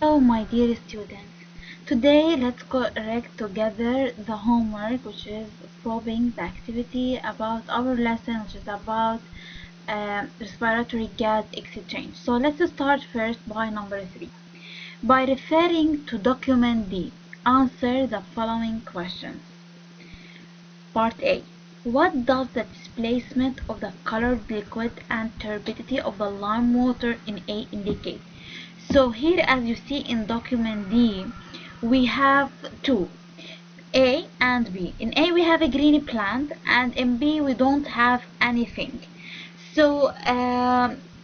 Hello, my dear students. Today, let's correct together the homework, which is probing the activity about our lesson, which is about respiratory gas exchange. So let's start first by number 3. By referring to document D, answer the following questions. Part A. What does the displacement of the colored liquid and turbidity of the lime water in A indicate? So here, as you see in document D, we have two, A and B. In A we have a green plant, and in B we don't have anything. So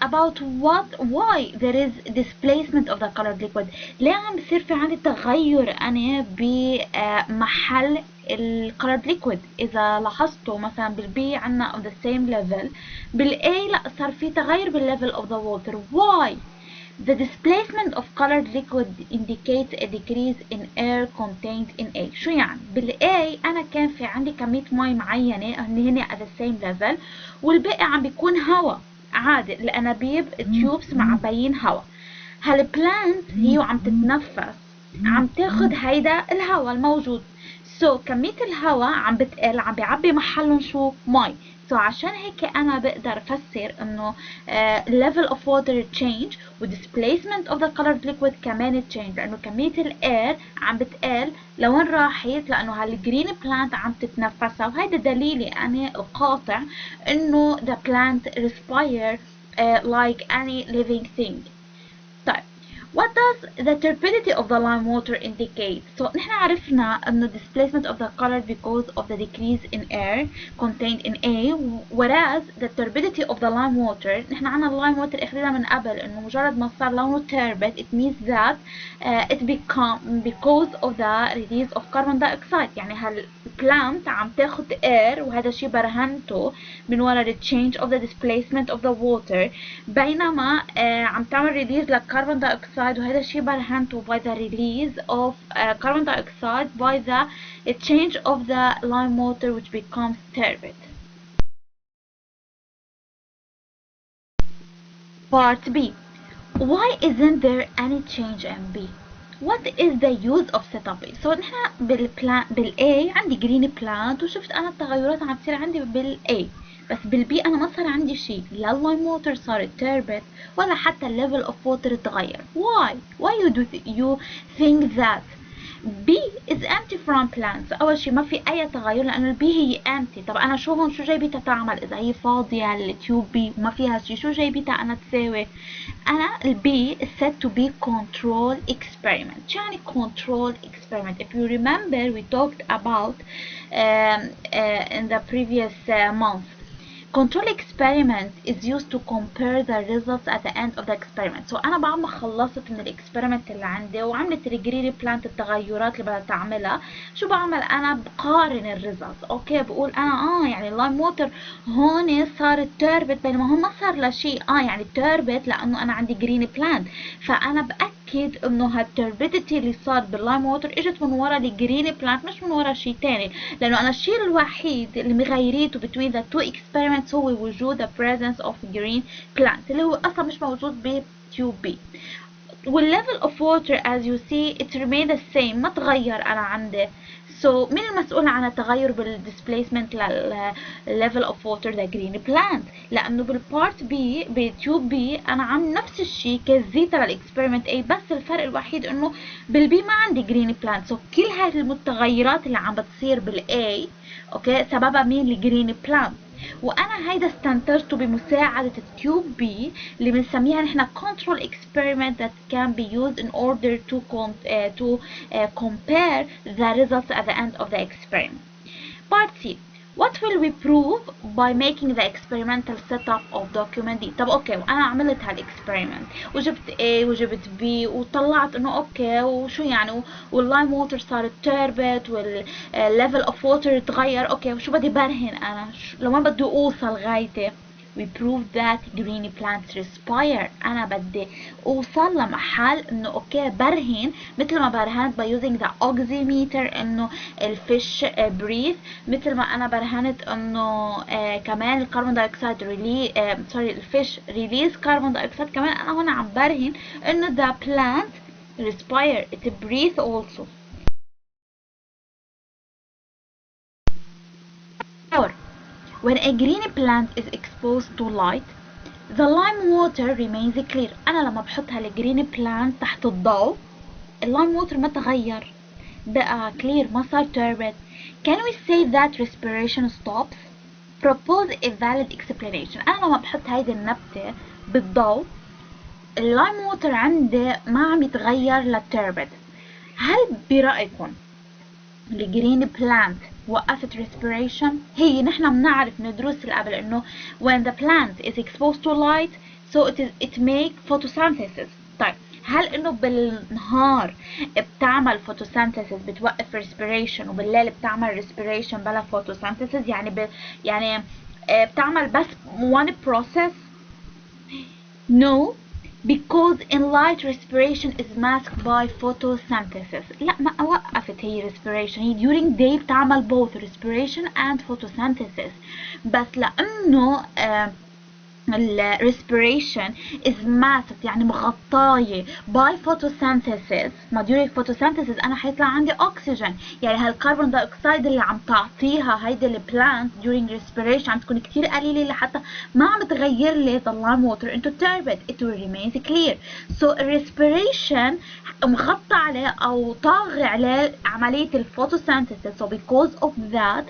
about why there is displacement of the colored liquid. ليه عم بصير في عندي تغير أنا بمحل الcolored liquid؟ إذا لاحظتوا مثلا بالبي عنا on the same level، بالA لا صار في تغير بالlevel of the water. Why? The displacement of colored liquid indicates a decrease in air contained in A. شو يعني؟ بالA أنا كان في عندي كمية مي معينة هن at the same level، والباقي عم بيكون هوا عادي، الأنابيب تيوبس معبيين هوا. هالبلانت هي وعم تتنفس عم تاخد هيدا الهوا الموجود، كمية الهوا عم بتقل، عم بيعبي محلهم شو؟ مي. عشان هيك أنا بقدر أفسر إنه level of water change و displacement of the colored liquid كمان change، لأنه كمية الأير عم بتقل. لوين راحت؟ لأنه هالجرين بلانت عم تتنفسها، وهيدا دليلي أنا القاطع إنه the plant respire like any living thing. طيب what does the turbidity of the lime water indicate? نحن عرفنا انه displacement of the color because of the decrease in air contained in A، whereas the turbidity of the lime water نحن عنا lime water اخذنا من قبل انه مجرد ما صار لونه turbid it means that it become because of the release of carbon dioxide. يعني هالبلانت عم تاخد air، وهذا الشيء برهنته من ورا the change of the displacement of the water، بينما عم تعمل release للكربون dioxide، وهذا الشيء برهنته by the release of carbon dioxide by the change of the lime water which becomes turbid. Part B. Why isn't there any change in B? What is the use of setup A? نحن بالA عندي green plant، وشفت أنا التغيرات عم تصير عندي بالA، بس بالبي أنا ما صار عندي شيء، لا اللايم ووتر صارت turbid ولا حتى الليفل اوف ووتر تغير. Why you think that B is empty from plants؟ أول شيء ما في أي تغير لأنه البي هي empty. طب أنا شو هون شو جايبتها تعمل؟ إذا هي فاضية التيوب بي وما فيها شيء، شو جايبتها أنا تساوي؟ أنا البي is said to be control experiment. شو يعني control experiment? If you remember we talked about in the previous month. Control experiment is used to compare the results at the end of the experiment. أنا بعد ما خلصت من الاكسبيرمنت اللي عندي وعملت ريجريري بلانت التغيرات اللي بدها تعملها، شو بعمل؟ أنا بقارن الريزلتس. أوكي، بقول أنا يعني اللايم ووتر هون صارت تربت بينما هون ما صار لا شيء. يعني تربت لأنه أنا عندي جرين بلانت، فأنا بأكد إنه هالتربيديتي اللي صار باللايم ووتر إجت من ورا الجرين بلانت، مش من ورا شيء تاني، لأنه أنا الشيء الوحيد اللي مغيريته between the two experiments هو وجود the presence of green plant اللي هو أصلا مش موجود بتيوب بي. والlevel of water as you see it remain the same، ما تغير أنا عندي. مين المسؤول عن التغير بالديسبليسمنت للlevel of water؟ the green plant، لأنه بالبارت بي بتيوب بي أنا عم نفس الشيء كزيتها للإكسبيرمنت A، بس الفرق الوحيد إنه بالبي ما عندي green plant. كل هاي المتغيرات اللي عم بتصير بالA أوكي سببها مين؟ الجرين بلانت. وانا هيدا استنتجته بمساعدة التيوب بي اللي بنسميها نحن control experiment that can be used in order to compare the results at the end of the experiment. Part C. What will we prove by making the experimental setup of document D؟ طب اوكي، وانا عملت هالاكسبيرمنت وجبت A وجبت B وطلعت انه اوكي وشو يعني، واللايم ووتر صارت تربت والليفل اوف ووتر تغير. اوكي وشو بدي برهن انا؟ لوين بدي اوصل غايتي؟ we prove that green plants respire. انا بدي اوصل لمحل انه اوكي برهن مثل ما برهنت by using the oximeter انه الفيش breathe، مثل ما انا برهنت انه كمان الكربون دايوكسيد الفيش release كربون دايوكسيد، كمان انا هنا عم برهن انه the plant respire, it breathe also. Or when a green plant is exposed to light, the lime water remains clear. أنا لما بحط هالجرين بلانت تحت الضوء اللime water ما تغير بقى clear ما صار turbid. Can we say that respiration stops? Propose a valid explanation. أنا لما بحط هيدي النبتة بالضوء اللايم ووتر عندي ما عم يتغير للتربد. هل برأيكم الجرين بلانت وقفت respiration؟ هي نحن بنعرف ندرس قبل انه when the plant is exposed to light so it make photosynthesis. طيب هل انه بالنهار بتعمل photosynthesis بتوقف respiration وبالليل بتعمل respiration بلا photosynthesis؟ يعني بتعمل بس one process؟ No, because in light respiration is masked by photosynthesis. لا ما وقفت هي respiration، هي during day بتعمل both respiration and photosynthesis. بس لأنه ال respiration is masked يعني مغطاية by photosynthesis. ما during photosynthesis أنا حيطلع عندي oxygen، يعني هالكربون دايوكسيد اللي عم تعطيها هيدي البلانت during respiration عم تكون كتير قليلة لحتى ما عم تغير لي the lime water into turbid. It will remain clear. So respiration مغطى عليه أو طاغي عليه عملية الphotosynthesis. So because of that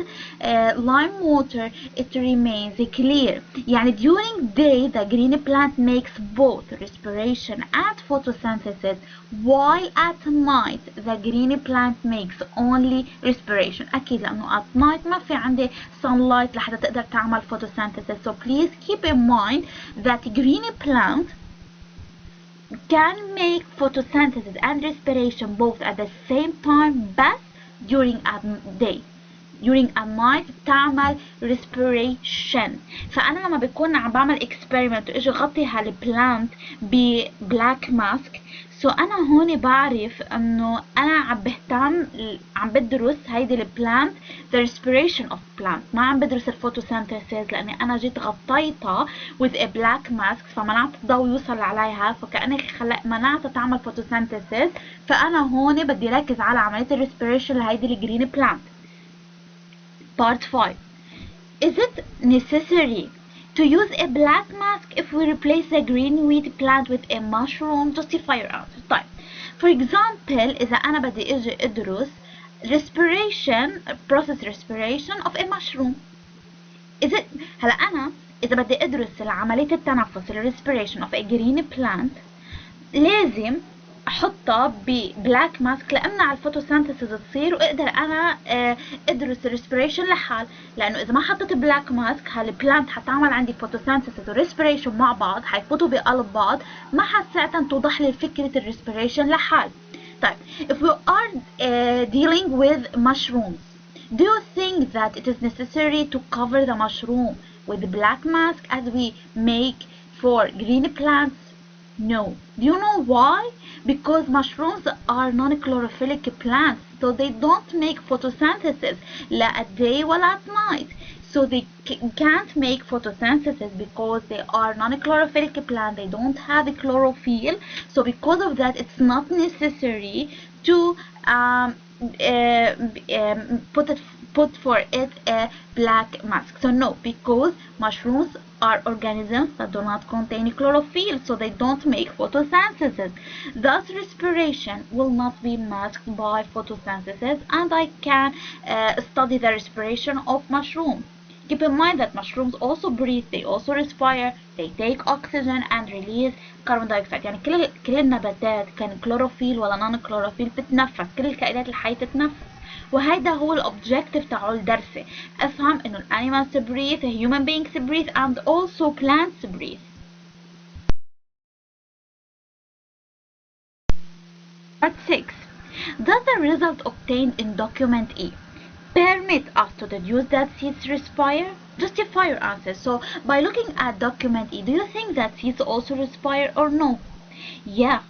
lime water it remains clear. يعني during day the green plant makes both respiration and photosynthesis, while at night the green plant makes only respiration. أكيد لأنه at night ما في عندي sunlight لحتى تقدر تعمل photosynthesis. So please keep in mind that green plant can make photosynthesis and respiration both at the same time but during a day. during a night بتعمل respiration. فأنا لما بكون عم بعمل experiment وإجي غطي هالبلانت ببلاك ماسك سو أنا هون بعرف إنه أنا عم بهتم عم بدرس هيدي البلانت the respiration of plant، ما عم بدرس الفوتوسينثيسيس لأني أنا جيت غطيتها with a black mask فمنعت الضوء يوصل عليها فكأني منعتها تعمل فوتوسينثيسيس. فأنا هون بدي ركز على عملية الريسبيريشن لهيدي الجرين بلانت. Part 5. Is it necessary to use a black mask if we replace the green wheat plant with a mushroom? Justify your answer. طيب for example إذا أنا بدي أجي أدرس respiration process respiration of a mushroom. Is it هلا أنا إذا بدي أدرس عملية التنفس respiration of a green plant لازم احطها ببلاك ماسك لامنع الفوتوسينثيسيس تصير واقدر انا ادرس الريسبيريشن لحال. لانه اذا ما حطيت بلاك ماسك هالبلانت حتعمل عندي فوتوسينثيسيس وريسبيريشن مع بعض حيفوتوا بقلب بعض ما حساعتها توضح لي فكره الريسبيريشن لحال. طيب if we are dealing with mushrooms, do you think that it is necessary to cover the mushroom with the black mask as we make for green plants? No. Do you know why? Because mushrooms are non-chlorophyll plants, so they don't make photosynthesis لا at day ولا at night. So they can't make photosynthesis because they are non-chlorophyll plants. They don't have a chlorophyll. So because of that, it's not necessary to put for it a black mask. So no, because mushrooms are organisms that do not contain chlorophyll, so they don't make photosynthesis. Thus, respiration will not be masked by photosynthesis, and I can study the respiration of mushroom. Keep in mind that mushrooms also breathe, they also respire, they take oxygen and release carbon dioxide. يعني كل النباتات كان كلوروفيل ولا نون كلوروفيل بتتنفس، كل الكائنات الحية تتنفس. وهيدا هو الأوبجيكتيف تاعو الدرسي، أفهم إنه الأنيمالز breathe, human beings breathe, and also plants breathe. Part 6. Does the result obtained in document E permit us to deduce that seeds respire? Justify your answer. So by looking at document E, do you think that seeds also respire or no? Yeah,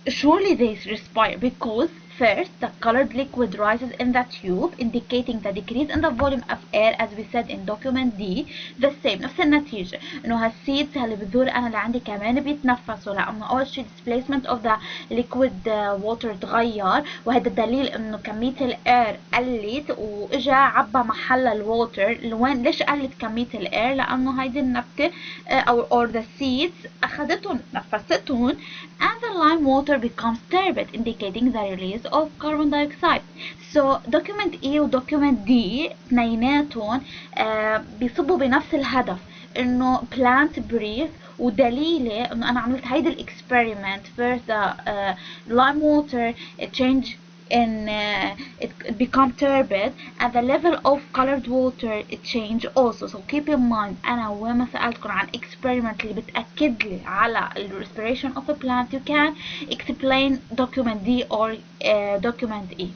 surely they respire because First, the colored liquid rises in the tube, indicating the decrease in the volume of air as we said in document D. The same، نفس النتيجة، إنه هالسيدز هالبذور أنا اللي عندي كمان بيتنفسوا، لأنه أول شي displacement of the liquid water تغير، وهذا دليل إنه كمية الأير قلت وإجا عبى محلها الووتر. وين ليش قلت كمية الأير؟ لأنه هيدي النبتة or the seeds أخدتهم نفستهم and the lime water becomes turbid indicating the release of carbon dioxide. So document E و document D اثنيناتهم بيصبوا بنفس الهدف، انه plant breathe، ودليلي انه انا عملت هيدا الاكسبيرمنت first the lime water change in it become turbid and the level of colored water change also. So keep in mind أنا وين ما سألتكم عن experiment اللي بتأكد لي على respiration of a plant you can explain document D or document E.